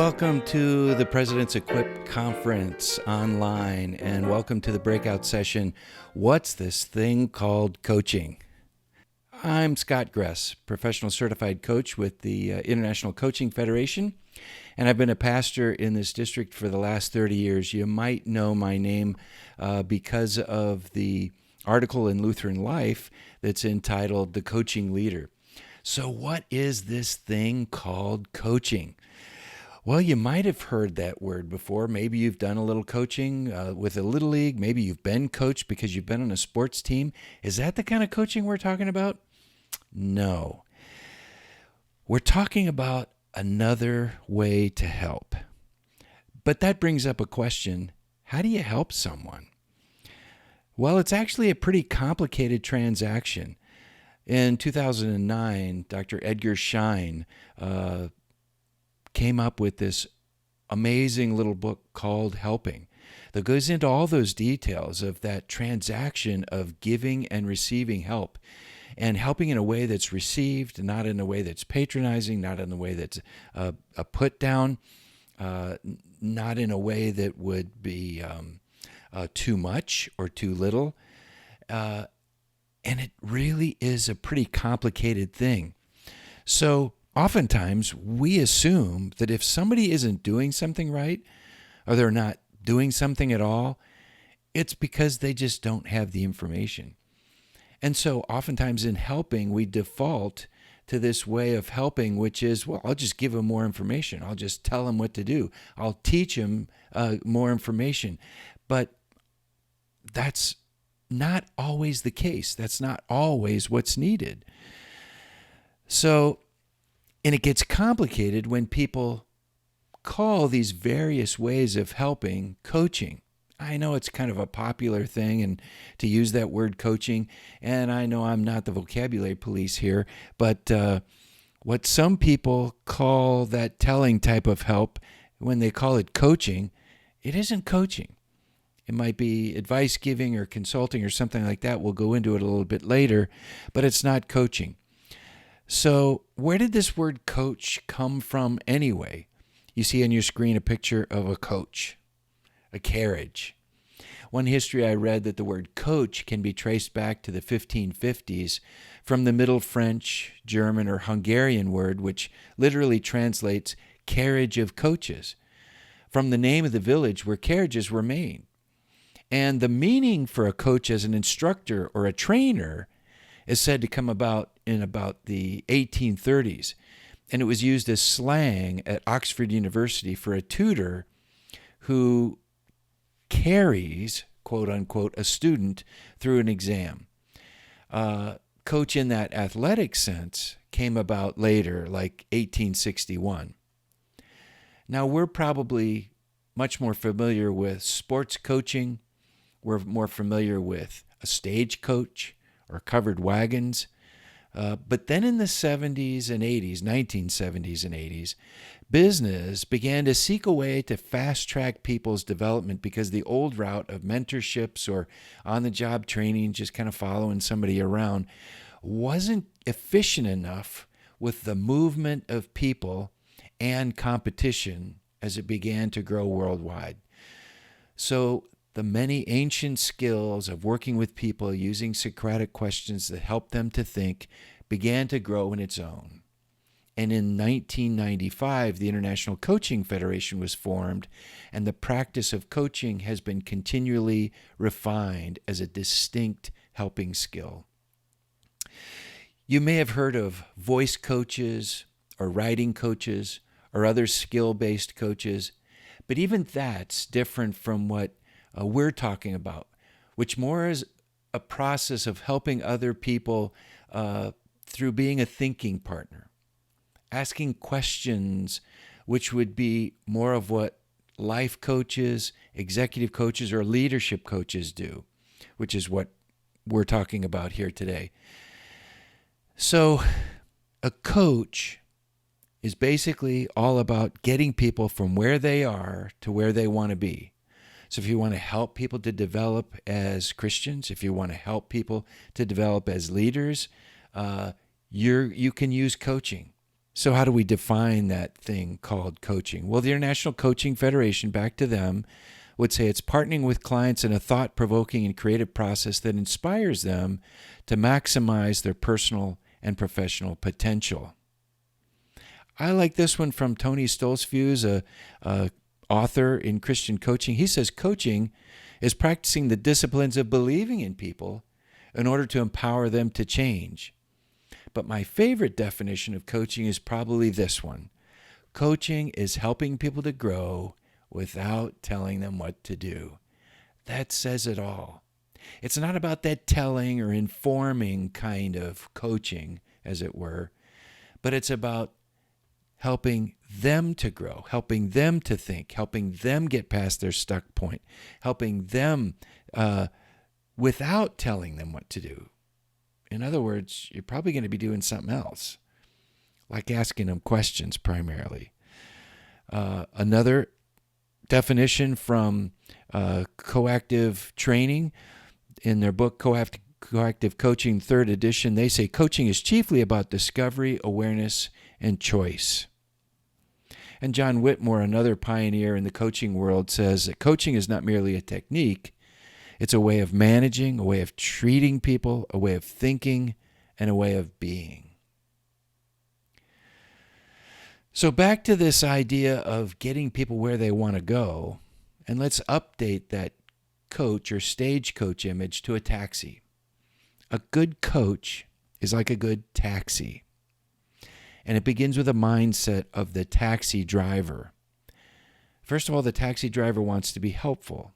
Welcome to the President's Equip Conference online, and welcome to the breakout session, What's This Thing Called Coaching? I'm Scott Gress, professional certified coach with the International Coaching Federation, and I've been a pastor in this district for the last 30 years. You might know my name because of the article in Lutheran Life that's entitled The Coaching Leader. So what is this thing called coaching? Well, you might have heard that word before. Maybe you've done a little coaching with a little league. Maybe you've been coached because you've been on a sports team. Is that the kind of coaching we're talking about? No. We're talking about another way to help. But that brings up a question. How do you help someone? Well, it's actually a pretty complicated transaction. In 2009, Dr. Edgar Schein came up with this amazing little book called Helping that goes into all those details of that transaction of giving and receiving help, and helping in a way that's received, not in a way that's patronizing, not in a way that's a put down, not in a way that would be too much or too little. And it really is a pretty complicated thing. So oftentimes, we assume that if somebody isn't doing something right, or they're not doing something at all, it's because they just don't have the information. And so oftentimes in helping, we default to this way of helping, which is, well, I'll just give them more information. I'll just tell them what to do. I'll teach them more information. But that's not always the case. That's not always what's needed. And it gets complicated when people call these various ways of helping coaching. I know it's kind of a popular thing and to use that word coaching, and I know I'm not the vocabulary police here, but what some people call that telling type of help, when they call it coaching, it isn't coaching. It might be advice giving or consulting or something like that. We'll go into it a little bit later, but it's not coaching. So where did this word coach come from anyway? You see on your screen a picture of a coach, a carriage. One history I read that the word coach can be traced back to the 1550s from the Middle French, German, or Hungarian word, which literally translates carriage of coaches, from the name of the village where carriages were made. And the meaning for a coach as an instructor or a trainer is said to come about in about the 1830s. And it was used as slang at Oxford University for a tutor who carries, quote unquote, a student through an exam. Coach in that athletic sense came about later, like 1861. Now, we're probably much more familiar with sports coaching. We're more familiar with a stagecoach or covered wagons. But then in the 70s and 80s, 1970s and 80s, business began to seek a way to fast-track people's development because the old route of mentorships or on-the-job training, just kind of following somebody around, wasn't efficient enough with the movement of people and competition as it began to grow worldwide. So the many ancient skills of working with people using Socratic questions that helped them to think began to grow in its own. And in 1995, the International Coaching Federation was formed, and the practice of coaching has been continually refined as a distinct helping skill. You may have heard of voice coaches or writing coaches or other skill-based coaches, but even that's different from what we're talking about, which more is a process of helping other people through being a thinking partner, asking questions, which would be more of what life coaches, executive coaches, or leadership coaches do, which is what we're talking about here today. So a coach is basically all about getting people from where they are to where they want to be. So if you want to help people to develop as Christians, if you want to help people to develop as leaders, you can use coaching. So how do we define that thing called coaching? Well, the International Coaching Federation, back to them, would say it's partnering with clients in a thought-provoking and creative process that inspires them to maximize their personal and professional potential. I like this one from Tony Stoltzfus, a author in Christian coaching. He says coaching is practicing the disciplines of believing in people in order to empower them to change. But my favorite definition of coaching is probably this one. Coaching is helping people to grow without telling them what to do. That says it all. It's not about that telling or informing kind of coaching, as it were, but it's about helping them to grow, helping them to think, helping them get past their stuck point, helping them without telling them what to do. In other words, you're probably going to be doing something else, like asking them questions primarily. Another definition from Coactive Training in their book, Coactive Coaching, 3rd edition, they say coaching is chiefly about discovery, awareness, and choice. And John Whitmore, another pioneer in the coaching world, says that coaching is not merely a technique, it's a way of managing, a way of treating people, a way of thinking, and a way of being. So back to this idea of getting people where they want to go, and let's update that coach or stagecoach image to a taxi. A good coach is like a good taxi, and it begins with a mindset of the taxi driver. First of all, the taxi driver wants to be helpful,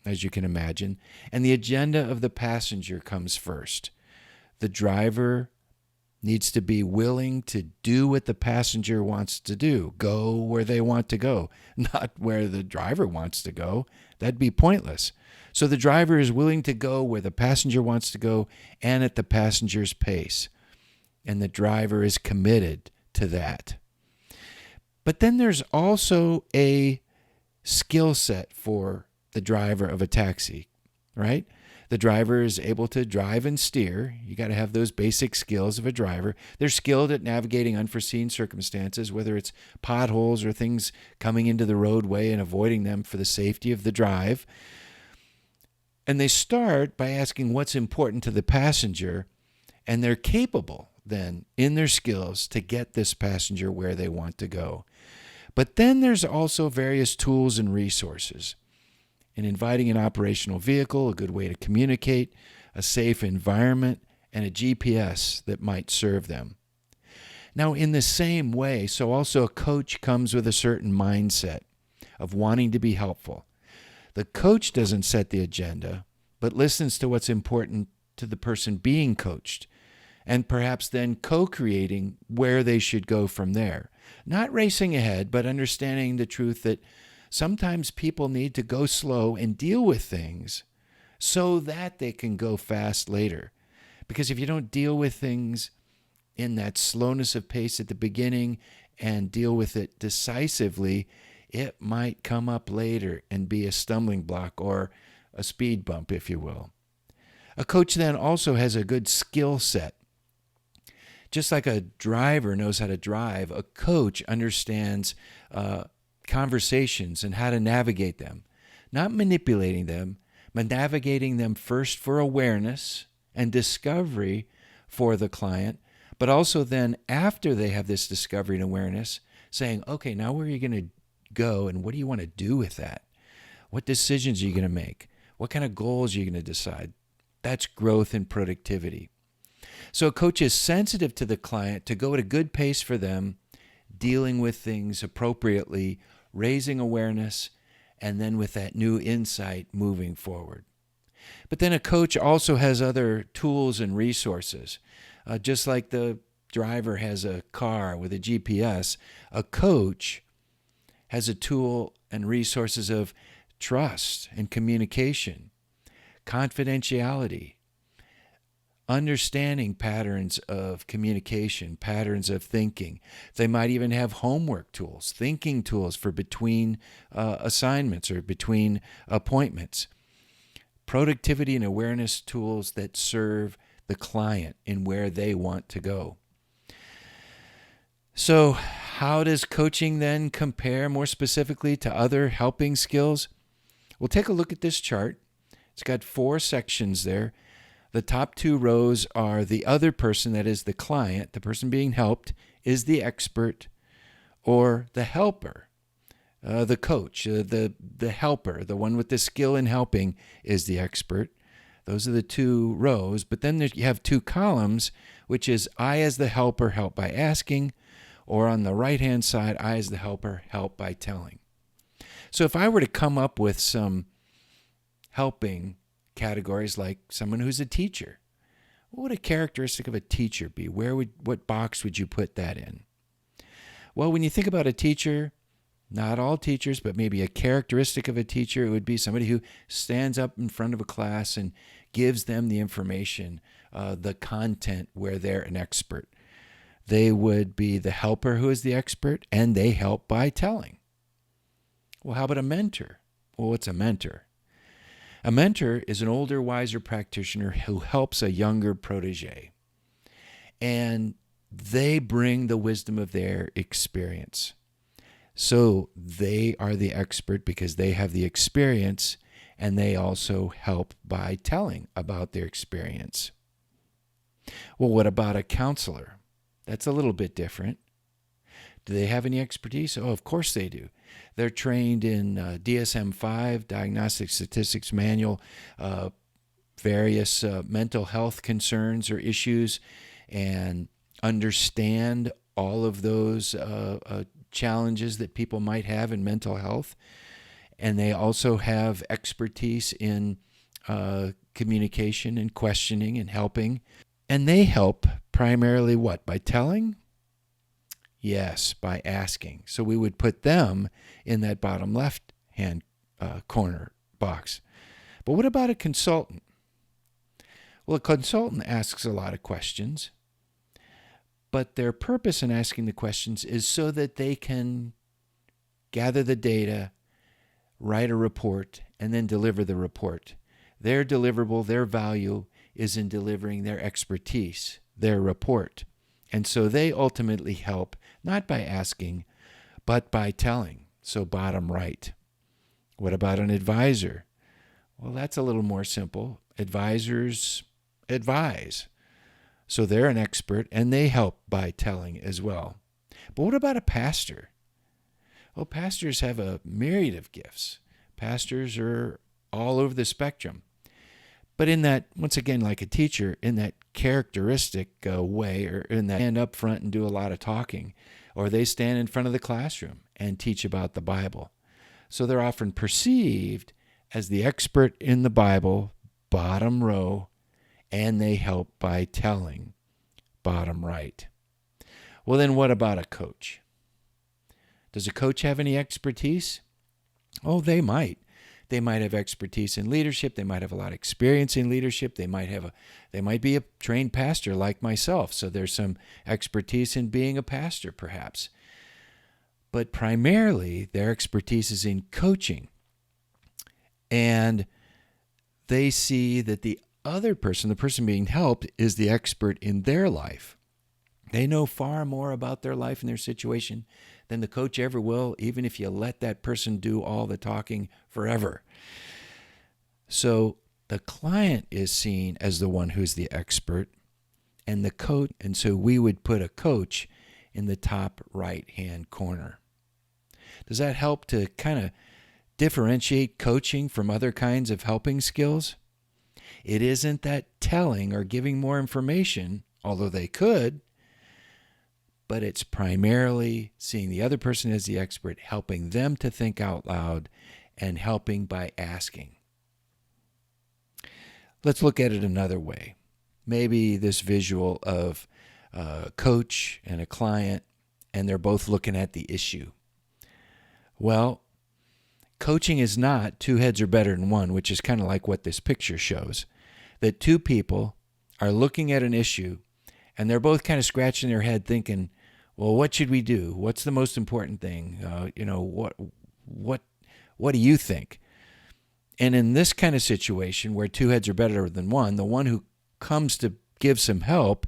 as you can imagine, and the agenda of the passenger comes first. The driver needs to be willing to do what the passenger wants to do, go where they want to go, not where the driver wants to go. That'd be pointless. So the driver is willing to go where the passenger wants to go and at the passenger's pace. And the driver is committed to that. But then there's also a skill set for the driver of a taxi, right? The driver is able to drive and steer. You got to have those basic skills of a driver. They're skilled at navigating unforeseen circumstances, whether it's potholes or things coming into the roadway and avoiding them for the safety of the drive. And they start by asking what's important to the passenger, and they're capable then in their skills to get this passenger where they want to go. But then there's also various tools and resources. In inviting an operational vehicle, a good way to communicate, a safe environment, and a GPS that might serve them. Now, in the same way, so also a coach comes with a certain mindset of wanting to be helpful. The coach doesn't set the agenda, but listens to what's important to the person being coached, and perhaps then co-creating where they should go from there. Not racing ahead, but understanding the truth that sometimes people need to go slow and deal with things so that they can go fast later. Because if you don't deal with things in that slowness of pace at the beginning and deal with it decisively, it might come up later and be a stumbling block or a speed bump, if you will. A coach then also has a good skill set. Just like a driver knows how to drive, a coach understands conversations and how to navigate them. Not manipulating them, but navigating them first for awareness and discovery for the client, but also then after they have this discovery and awareness, saying, okay, now where are you going to go and what do you want to do with that? What decisions are you going to make? What kind of goals are you going to decide? That's growth and productivity. So a coach is sensitive to the client to go at a good pace for them, dealing with things appropriately, raising awareness, and then with that new insight moving forward. But then a coach also has other tools and resources. Just like the driver has a car with a GPS, a coach has a tool and resources of trust and communication, confidentiality, understanding patterns of communication, patterns of thinking. They might even have homework tools, thinking tools for between assignments or between appointments. Productivity and awareness tools that serve the client in where they want to go. So, how does coaching then compare more specifically to other helping skills? We'll take a look at this chart. It's got 4 sections there. The top 2 rows are the other person, that is the client, the person being helped, is the expert, or the helper, the coach, the helper, the one with the skill in helping is the expert. Those are the 2 rows. But then you have 2 columns, which is I as the helper, help by asking, or on the right-hand side, I as the helper, help by telling. So if I were to come up with some helping categories, like someone who's a teacher, what would a characteristic of a teacher be? What box would you put that in? Well, when you think about a teacher, not all teachers, but maybe a characteristic of a teacher, it would be somebody who stands up in front of a class and gives them the information, the content where they're an expert. They would be the helper who is the expert, and they help by telling. Well, how about a mentor? Well, what's a mentor? A mentor is an older, wiser practitioner who helps a younger protege. And they bring the wisdom of their experience. So they are the expert because they have the experience, and they also help by telling about their experience. Well, what about a counselor? That's a little bit different. Do they have any expertise? Oh, of course they do. They're trained in DSM-5, Diagnostic Statistics Manual, various mental health concerns or issues, and understand all of those challenges that people might have in mental health. And they also have expertise in communication and questioning and helping. And they help primarily what? By telling? Yes, by asking. So we would put them in that bottom left-hand corner box. But what about a consultant? Well, a consultant asks a lot of questions, but their purpose in asking the questions is so that they can gather the data, write a report, and then deliver the report. Their deliverable, their value is in delivering their expertise, their report. And so they ultimately help, not by asking, but by telling. So bottom right. What about an advisor? Well, that's a little more simple. Advisors advise. So they're an expert, and they help by telling as well. But what about a pastor? Well, pastors have a myriad of gifts. Pastors are all over the spectrum. But in that, once again, like a teacher, in that characteristic way, or in that stand up front and do a lot of talking, or they stand in front of the classroom and teach about the Bible. So they're often perceived as the expert in the Bible, bottom row, and they help by telling, bottom right. Well, then what about a coach? Does a coach have any expertise? Oh, they might. They might have expertise in leadership. They might have a lot of experience in leadership. They might be a trained pastor like myself. So there's some expertise in being a pastor, perhaps. But primarily, their expertise is in coaching. And they see that the other person, the person being helped, is the expert in their life. They know far more about their life and their situation than the coach ever will, even if you let that person do all the talking forever. So the client is seen as the one who's the expert, and the coach, and so we would put a coach in the top right-hand corner. Does that help to kind of differentiate coaching from other kinds of helping skills? It isn't that telling or giving more information, although they could, but it's primarily seeing the other person as the expert, helping them to think out loud, and helping by asking. Let's look at it another way. Maybe this visual of a coach and a client, and they're both looking at the issue. Well, coaching is not two heads are better than one, which is kind of like what this picture shows. That two people are looking at an issue, and they're both kind of scratching their head thinking, well, what should we do? What's the most important thing? What do you think? And in this kind of situation where two heads are better than one, the one who comes to give some help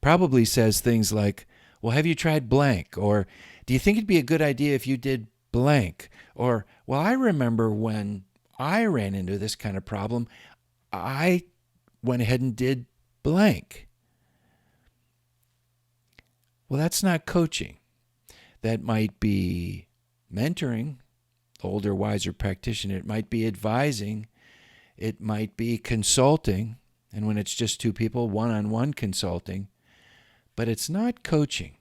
probably says things like, Well, have you tried blank? Or do you think it'd be a good idea if you did blank? Or, well, I remember when I ran into this kind of problem, I went ahead and did blank. Well, that's not coaching. That might be mentoring, older, wiser practitioner. It might be advising. It might be consulting. And when it's just two people, one-on-one consulting. But it's not coaching.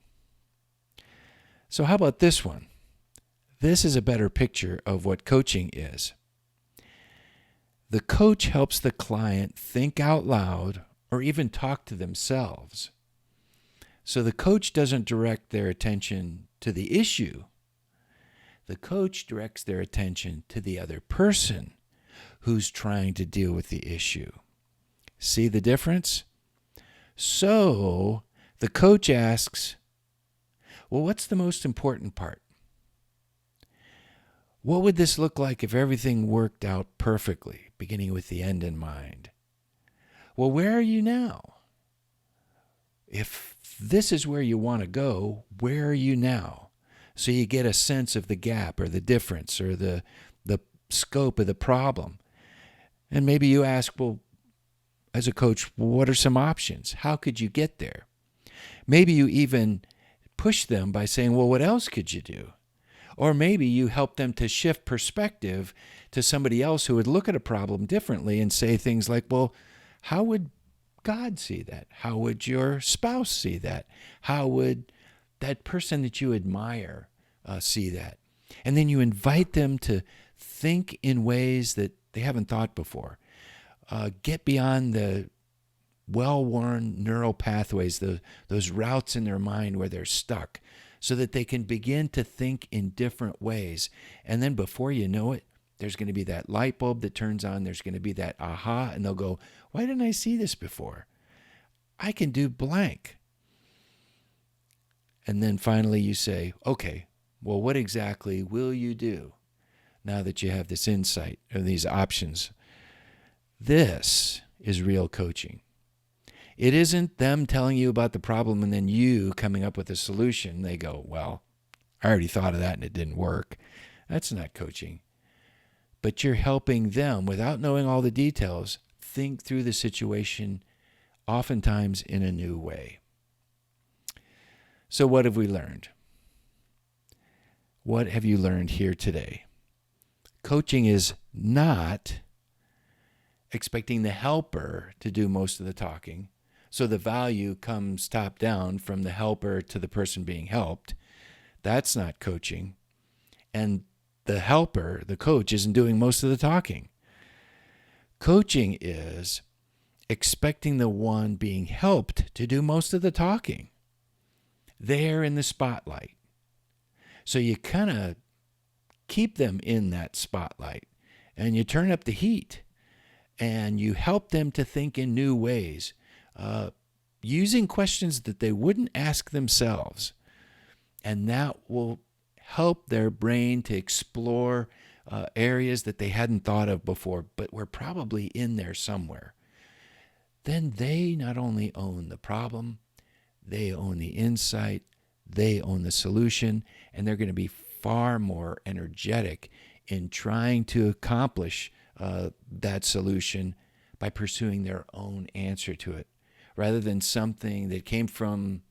So how about this one? This is a better picture of what coaching is. The coach helps the client think out loud or even talk to themselves. So the coach doesn't direct their attention to the issue. The coach directs their attention to the other person who's trying to deal with the issue. See the difference? So the coach asks, well, what's the most important part? What would this look like if everything worked out perfectly, beginning with the end in mind? Well, where are you now? If this is where you want to go, where are you now? So you get a sense of the gap or the difference or the scope of the problem. And maybe you ask, well, as a coach, what are some options? How could you get there? Maybe you even push them by saying, well, what else could you do? Or maybe you help them to shift perspective to somebody else who would look at a problem differently and say things like, well, how would God see that? How would your spouse see that? How would that person that you admire see that? And then you invite them to think in ways that they haven't thought before. Get beyond the well-worn neural pathways, those routes in their mind where they're stuck, so that they can begin to think in different ways. And then before you know it, there's going to be that light bulb that turns on. There's going to be that aha, and they'll go, why didn't I see this before? I can do blank. And then finally you say, okay, well, what exactly will you do now that you have this insight or these options? This is real coaching. It isn't them telling you about the problem and then you coming up with a solution. They go, well, I already thought of that and it didn't work. That's not coaching. But you're helping them, without knowing all the details, think through the situation, oftentimes in a new way. So what have we learned? What have you learned here today? Coaching is not expecting the helper to do most of the talking. So the value comes top down from the helper to the person being helped. That's not coaching. And the helper, the coach, isn't doing most of the talking. Coaching is expecting the one being helped to do most of the talking. They're in the spotlight. So you kind of keep them in that spotlight and you turn up the heat and you help them to think in new ways, using questions that they wouldn't ask themselves. And that will help their brain to explore areas that they hadn't thought of before, but were probably in there somewhere. Then they not only own the problem, they own the insight, they own the solution, and they're going to be far more energetic in trying to accomplish that solution by pursuing their own answer to it, rather than something that came from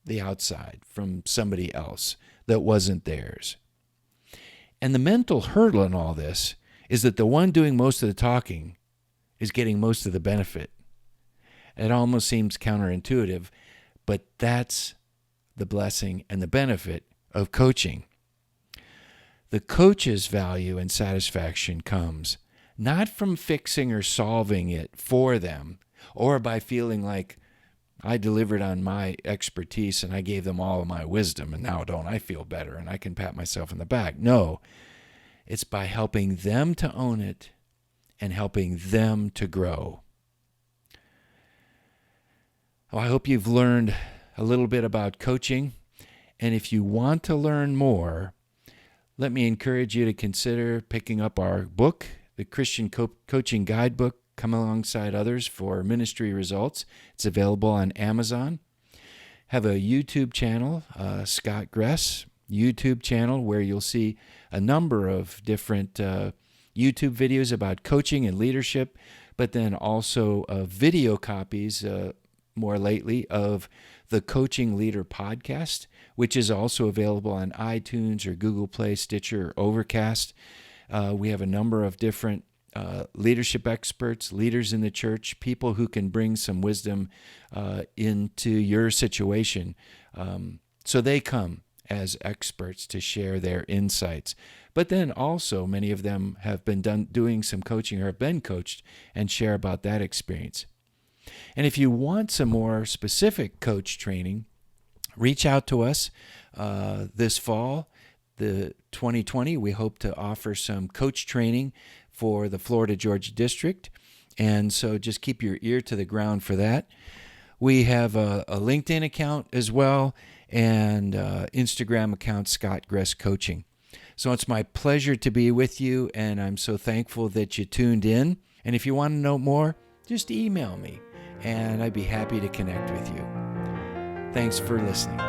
the outside, from somebody else that wasn't theirs. And the mental hurdle in all this is that the one doing most of the talking is getting most of the benefit. It almost seems counterintuitive, but that's the blessing and the benefit of coaching. The coach's value and satisfaction comes not from fixing or solving it for them, or by feeling like I delivered on my expertise and I gave them all of my wisdom and now don't I feel better and I can pat myself in the back. No, it's by helping them to own it and helping them to grow. Well, I hope you've learned a little bit about coaching. And if you want to learn more, let me encourage you to consider picking up our book, the Christian Coaching Guidebook, Come Alongside Others for Ministry Results. It's available on Amazon. have a YouTube channel, Scott Gress YouTube channel, where you'll see a number of different YouTube videos about coaching and leadership, but then also video copies more lately of the Coaching Leader podcast, which is also available on iTunes or Google Play, Stitcher, or Overcast. We have a number of different leadership experts, leaders in the church, people who can bring some wisdom into your situation. So they come as experts to share their insights. But then also many of them have been doing some coaching or have been coached and share about that experience. And if you want some more specific coach training, reach out to us this fall, the 2020. We hope to offer some coach training for the Florida Georgia District. And so just keep your ear to the ground for that. We have a LinkedIn account as well, and Instagram account, Scott Gress Coaching. So it's my pleasure to be with you, and I'm so thankful that you tuned in. And if you want to know more, just email me, and I'd be happy to connect with you. Thanks for listening.